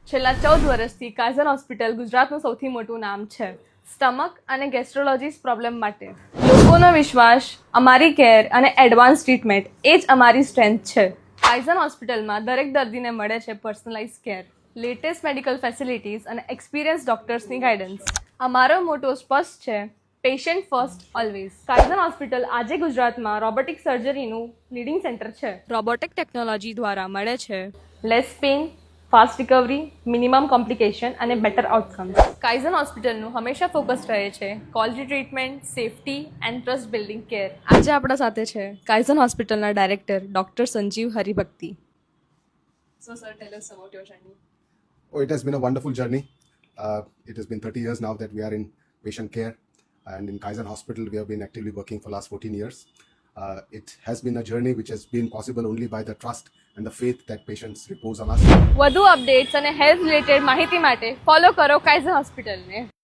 છેલ્લા 14 વર્ષથી Kaizen hospital ગુજરાતનું સૌથી મોટું નામ છે સ્ટમક અને ગેસ્ટ્રોલોજીસ પ્રોબ્લેમ માટે. લોકોનો વિશ્વાસ, અમારી કેર અને એડવાન્સ ટ્રીટમેન્ટ એ જ અમારી સ્ટ્રેન્થ છે. કાઇઝન હોસ્પિટલમાં દરેક દર્દીને મળે છે personalize care, latest medical facilities અને એક્સપિરિયન્સ ડોક્ટર્સની ગાઈડન્સ. અમારો મોટો સ્પષ્ટ છે, patient first always. Kaizen hospital આજે ગુજરાતમાં રોબોટિક સર્જરીનું લીડિંગ સેન્ટર છે. રોબોટિક ટેકનોલોજી દ્વારા મળે છે less pain, fast recovery, minimum complication અને બેટર આઉટકમ્સ. કાઇઝન હોસ્પિટલનું હંમેશા ફોકસ રહે છે quality treatment, safety and trust building care. આજે આપણા સાથે છે કાઇઝન હોસ્પિટલના director doctor Sanjeev Haribhakti. So sir, tell us about your journey. Oh, it has been a wonderful journey. It has been 30 years now that we are in patient care, and in Kaizen Hospital we have been actively working for last 14 years. It has been a journey which has been possible only by the trust and the faith that patients repose on us. વધુ updates અને health related માહિતી માટે follow કરો Kaizen હોસ્પિટલને.